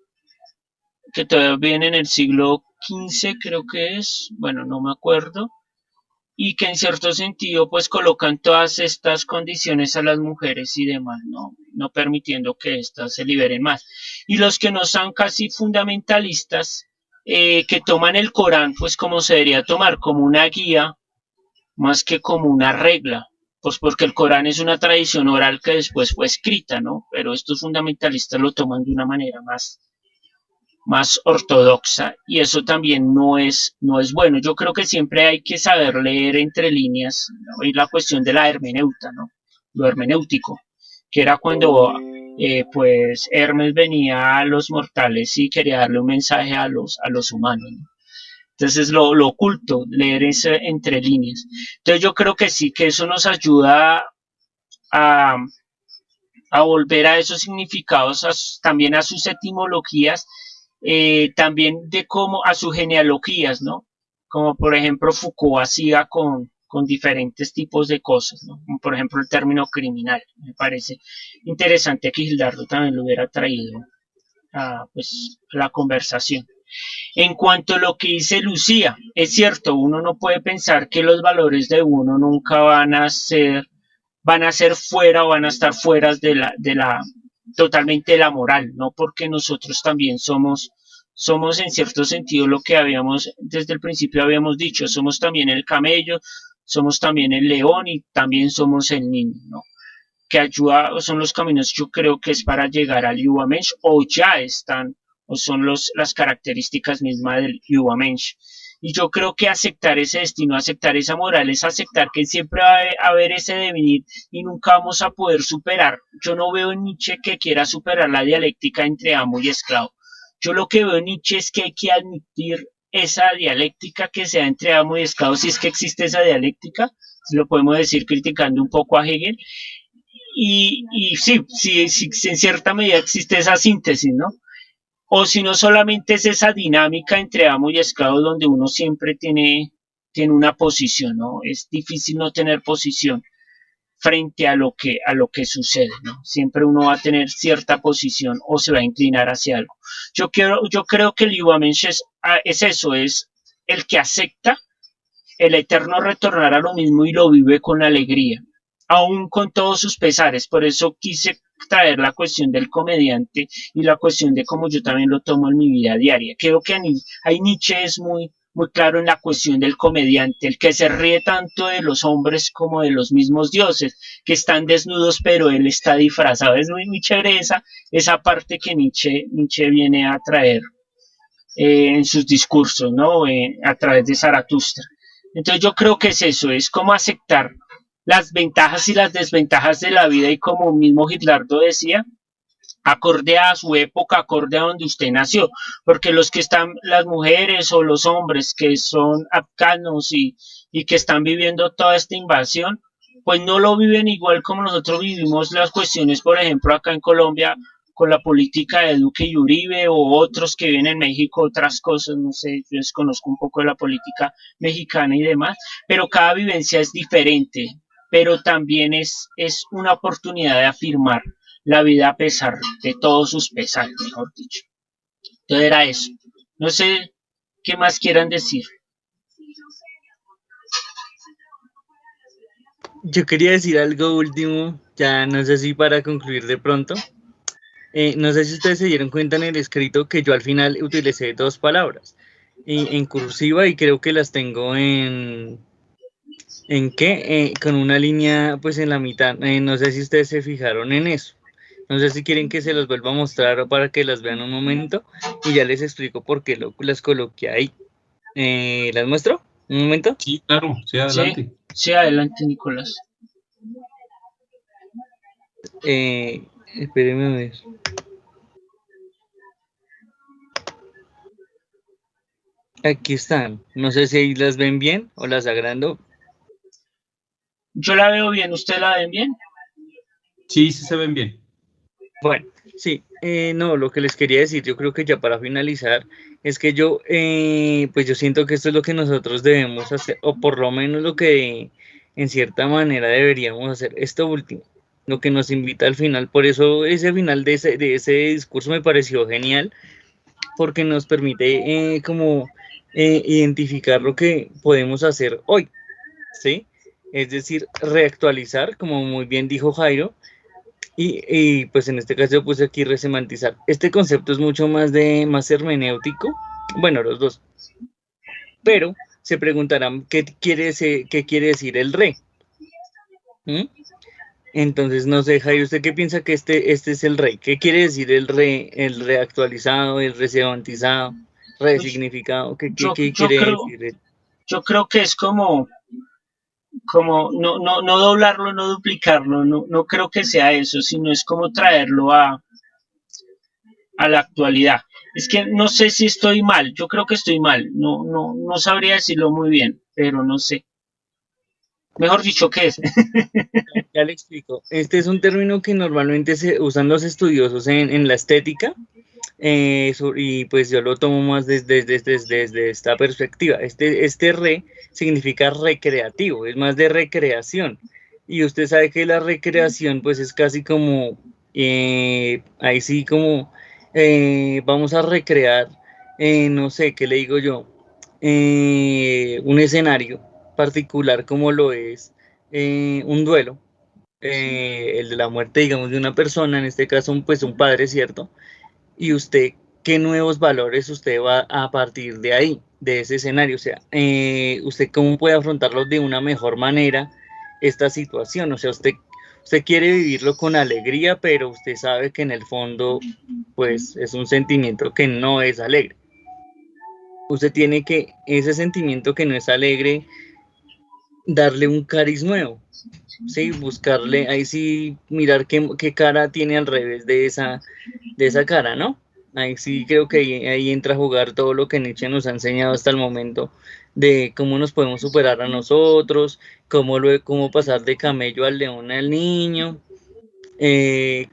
Speaker 2: que todavía viven en el siglo XV, creo que es, bueno, no me acuerdo, y que en cierto sentido pues colocan todas estas condiciones a las mujeres y demás, no permitiendo que éstas se liberen más. Y los que no son casi fundamentalistas, que toman el Corán pues como se debería tomar, como una guía más que como una regla, pues porque el Corán es una tradición oral que después fue escrita, ¿no? Pero estos fundamentalistas lo toman de una manera más ortodoxa y eso también no es bueno. Yo creo que siempre hay que saber leer entre líneas, ¿no? Y la cuestión de la hermeneuta, ¿no? Lo hermenéutico, que era cuando pues Hermes venía a los mortales y quería darle un mensaje a los humanos, ¿no? Entonces lo oculto, leer ese entre líneas. Entonces yo creo que sí, que eso nos ayuda a, a volver a esos significados, también a sus etimologías, también de cómo a sus genealogías, ¿no? Como por ejemplo Foucault hacía con con diferentes tipos de cosas, ¿no? Por ejemplo, el término criminal. Me parece interesante que Gildardo también lo hubiera traído a, pues, la conversación. En cuanto a lo que dice Lucía, es cierto, uno no puede pensar que los valores de uno nunca van a ser fuera o van a estar fuera totalmente de la moral, ¿no? Porque nosotros también somos en cierto sentido lo que desde el principio habíamos dicho, somos también el camello, somos también el león y también somos el niño, ¿no? Que ayuda, son los caminos, yo creo que es para llegar al Übermensch, o ya están, o son las características mismas del Übermensch. Y yo creo que aceptar ese destino, aceptar esa moral, es aceptar que siempre va a haber ese devenir y nunca vamos a poder superar. Yo no veo en Nietzsche que quiera superar la dialéctica entre amo y esclavo. Yo lo que veo en Nietzsche es que hay que admitir esa dialéctica que sea entre amo y esclavo, si es que existe esa dialéctica, lo podemos decir criticando un poco a Hegel, y sí, en cierta medida existe esa síntesis, ¿no? O si no, solamente es esa dinámica entre amo y esclavo donde uno siempre tiene una posición, ¿no? Es difícil no tener posición frente a lo que sucede, ¿no? Siempre uno va a tener cierta posición o se va a inclinar hacia algo. Yo creo que el Übermensch es eso, es el que acepta el eterno retornar a lo mismo y lo vive con alegría, aún con todos sus pesares. Por eso quise traer la cuestión del comediante y la cuestión de cómo yo también lo tomo en mi vida diaria. Creo que ahí Nietzsche es muy claro en la cuestión del comediante, el que se ríe tanto de los hombres como de los mismos dioses, que están desnudos pero él está disfrazado. Es muy chévere esa parte que Nietzsche viene a traer en sus discursos, ¿no? A través de Zaratustra. Entonces yo creo que es eso, es como aceptar las ventajas y las desventajas de la vida y como mismo Gildardo decía, acorde a su época, acorde a donde usted nació, porque las mujeres o los hombres que son afganos y que están viviendo toda esta invasión, pues no lo viven igual como nosotros vivimos las cuestiones, por ejemplo, acá en Colombia, con la política de Duque y Uribe, o otros que viven en México, otras cosas, no sé, yo desconozco un poco de la política mexicana y demás, pero cada vivencia es diferente, pero también es una oportunidad de afirmar la vida a pesar de todos sus pesares, mejor dicho. Entonces era eso. No sé qué más quieran decir.
Speaker 1: Yo quería decir algo último, ya no sé si para concluir de pronto. No sé si ustedes se dieron cuenta en el escrito que yo al final utilicé 2 palabras en cursiva y creo que las tengo con una línea pues en la mitad. No sé si ustedes se fijaron en eso. No sé si quieren que se los vuelva a mostrar o para que las vean un momento y ya les explico por qué las coloqué ahí. ¿Las muestro? ¿Un momento?
Speaker 3: Sí, claro, sí, adelante.
Speaker 2: Sí, adelante, Nicolás.
Speaker 1: Espérenme a ver. Aquí están. No sé si ahí las ven bien o las agrando.
Speaker 2: Yo la veo bien, ¿usted la ven bien?
Speaker 3: Sí, sí se ven bien.
Speaker 1: Bueno, sí, no, lo que les quería decir, yo creo que ya para finalizar, es que pues yo siento que esto es lo que nosotros debemos hacer, o por lo menos lo que en cierta manera deberíamos hacer, esto último, lo que nos invita al final, por eso ese final de ese discurso me pareció genial, porque nos permite como identificar lo que podemos hacer hoy, ¿sí? Es decir, reactualizar, como muy bien dijo Jairo, y pues en este caso yo puse aquí resemantizar. Este concepto es mucho más hermenéutico, bueno, los dos, pero se preguntarán qué quiere decir el re. ¿Mm? Entonces, no sé, Jairo, ¿usted qué piensa que este es el rey? ¿Qué quiere decir el reactualizado, el resemantizado, resignificado? ¿Qué quiere decir?
Speaker 2: Yo creo que es como no doblarlo, no duplicarlo, no creo que sea eso, sino es como traerlo a la actualidad. Es que no sé si estoy mal, yo creo que estoy mal, no sabría decirlo muy bien, pero no sé. Mejor dicho, ¿qué es?
Speaker 1: Ya le explico. Este es un término que normalmente se usan los estudiosos en la estética, y pues yo lo tomo más desde esta perspectiva. Este re significa recreativo, es más de recreación. Y usted sabe que la recreación pues es casi como, ahí sí como vamos a recrear, no sé, ¿qué le digo yo? Un escenario particular como lo es un duelo, el de la muerte, digamos, de una persona, en este caso, pues un padre, ¿cierto? Y usted, ¿qué nuevos valores usted va a partir de ahí, de ese escenario? O sea, usted cómo puede afrontarlo de una mejor manera esta situación. O sea, usted quiere vivirlo con alegría, pero usted sabe que en el fondo, pues es un sentimiento que no es alegre. Usted tiene que, ese sentimiento que no es alegre, darle un cariz nuevo. Sí, buscarle, ahí sí, mirar qué cara tiene al revés de esa cara, ¿no? Ahí sí creo que ahí entra a jugar todo lo que Nietzsche nos ha enseñado hasta el momento de cómo nos podemos superar a nosotros, cómo pasar de camello al león al niño, eh,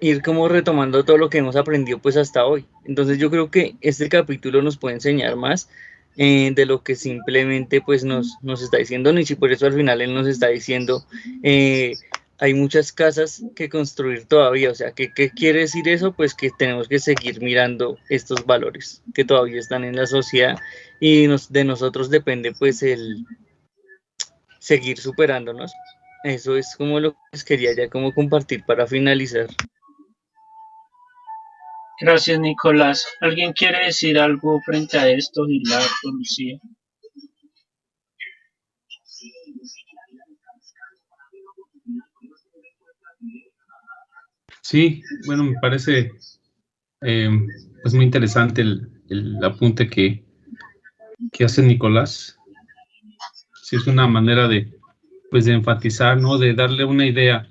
Speaker 1: ir como retomando todo lo que hemos aprendido pues hasta hoy. Entonces yo creo que este capítulo nos puede enseñar más de lo que simplemente pues nos está diciendo Nietzsche, por eso al final él nos está diciendo hay muchas casas que construir todavía, o sea, ¿qué quiere decir eso? Pues que tenemos que seguir mirando estos valores que todavía están en la sociedad y de nosotros depende pues el seguir superándonos. Eso es como lo que les quería ya como compartir para finalizar.
Speaker 2: Gracias, Nicolás. ¿Alguien quiere decir algo frente a esto, Gilberto, Lucía?
Speaker 3: Sí, bueno, me parece pues muy interesante el apunte que hace Nicolás. Sí, es una manera de, pues, de enfatizar, ¿no? De darle una idea.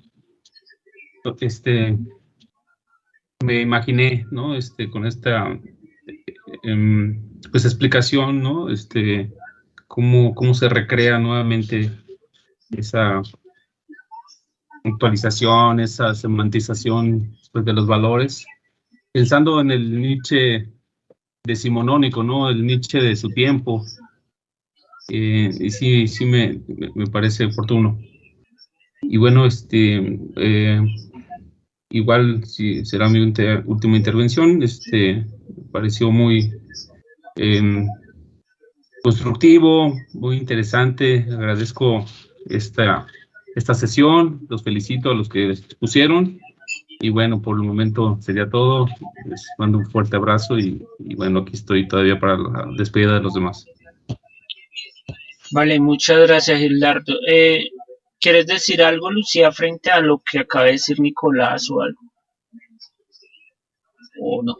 Speaker 3: Me imaginé, ¿no? Con esta, pues, explicación, ¿no? Cómo se recrea nuevamente esa actualización, esa semantización, pues, de los valores, pensando en el Nietzsche decimonónico, ¿no? El Nietzsche de su tiempo. Y sí me parece oportuno. Y bueno, igual si será mi última intervención, me pareció muy constructivo, muy interesante. Agradezco esta sesión, los felicito a los que pusieron. Y bueno, por el momento sería todo. Les mando un fuerte abrazo y bueno, aquí estoy todavía para la despedida de los demás.
Speaker 2: Vale, muchas gracias, Gildardo. ¿Quieres decir algo, Lucía, frente a lo que acaba de decir Nicolás o algo? ¿O no?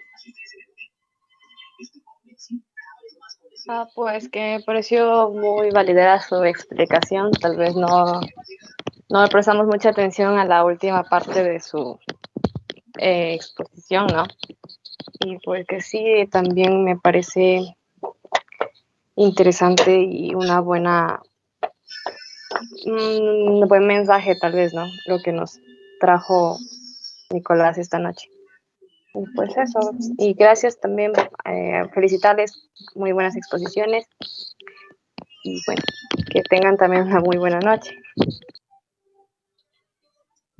Speaker 4: Pues que me pareció muy válida su explicación. Tal vez no le prestamos mucha atención a la última parte de su exposición, ¿no? Y pues que sí, también me parece interesante y un buen mensaje tal vez, ¿no? Lo que nos trajo Nicolás esta noche. Y pues eso, y gracias también, felicitarles, muy buenas exposiciones y bueno, que tengan también una muy buena noche.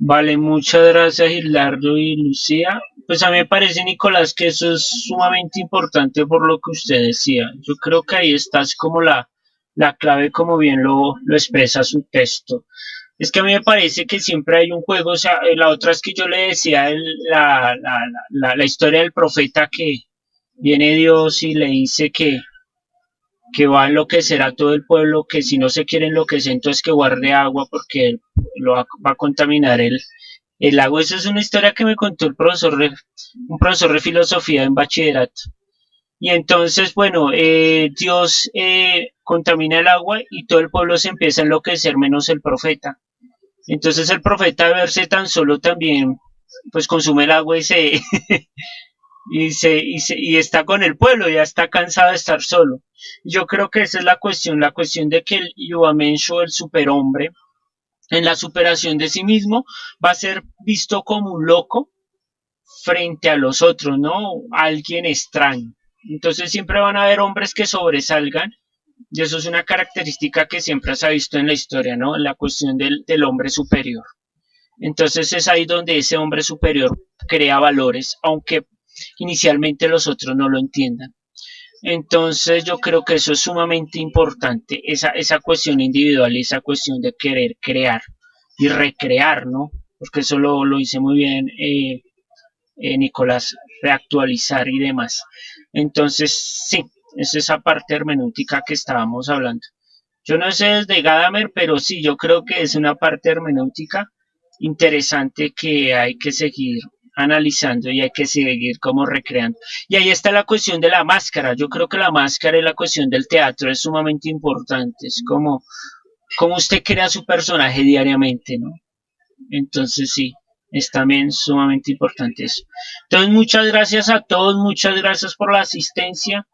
Speaker 2: Vale, muchas gracias, Gildardo y Lucía. Pues a mí me parece, Nicolás, que eso es sumamente importante por lo que usted decía. Yo creo que ahí está así como la clave, como bien lo expresa su texto. Es que a mí me parece que siempre hay un juego, o sea, la otra es que yo le decía la historia del profeta que viene Dios y le dice que va a enloquecer a todo el pueblo, que si no se quiere enloquecer, entonces que guarde agua porque va a contaminar el lago. Eso es una historia que me contó un profesor de filosofía en bachillerato. Y entonces, bueno, Dios contamina el agua y todo el pueblo se empieza a enloquecer menos el profeta. Entonces el profeta, al verse tan solo, también pues consume el agua y está con el pueblo, ya está cansado de estar solo. Yo creo que esa es la cuestión de que el Yuamensho, el superhombre, en la superación de sí mismo, va a ser visto como un loco frente a los otros, ¿no? Alguien extraño. Entonces siempre van a haber hombres que sobresalgan, y eso es una característica que siempre se ha visto en la historia, ¿no? La cuestión del hombre superior. Entonces es ahí donde ese hombre superior crea valores, aunque inicialmente los otros no lo entiendan. Entonces yo creo que eso es sumamente importante, esa cuestión individual y esa cuestión de querer crear y recrear, ¿no? Porque eso lo hice muy bien Nicolás, reactualizar y demás. Entonces, sí, es esa parte hermenéutica que estábamos hablando. Yo no sé desde Gadamer, pero sí, yo creo que es una parte hermenéutica interesante que hay que seguir analizando y hay que seguir como recreando. Y ahí está la cuestión de la máscara. Yo creo que la máscara y la cuestión del teatro es sumamente importante. Es como usted crea su personaje diariamente, ¿no? Entonces sí, es también sumamente importante eso. Entonces muchas gracias a todos, muchas gracias por la asistencia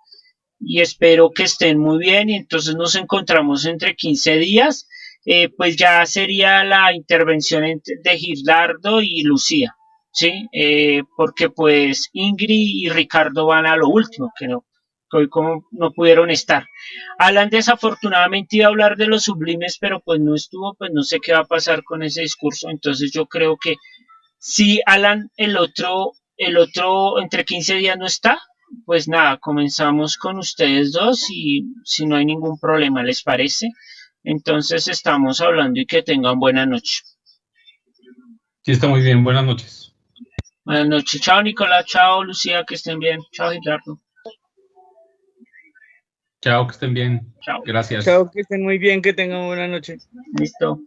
Speaker 2: y espero que estén muy bien y entonces nos encontramos entre 15 días. Pues ya sería la intervención de Girlardo y Lucía, ¿sí? Porque pues Ingrid y Ricardo van a lo último, que hoy como no pudieron estar. Alan desafortunadamente iba a hablar de los sublimes, pero pues no estuvo, pues no sé qué va a pasar con ese discurso, entonces yo creo que si Alan el otro entre 15 días no está, pues nada, comenzamos con ustedes dos y si no hay ningún problema, ¿les parece? Entonces estamos hablando y que tengan buena noche.
Speaker 3: Sí, está muy bien. Buenas noches.
Speaker 2: Buenas noches. Chao, Nicolás. Chao, Lucía. Que estén bien. Chao, Gerardo.
Speaker 3: Chao, que estén bien.
Speaker 2: Chao.
Speaker 3: Gracias.
Speaker 1: Chao, que estén muy bien, que tengan buena noche.
Speaker 2: Listo.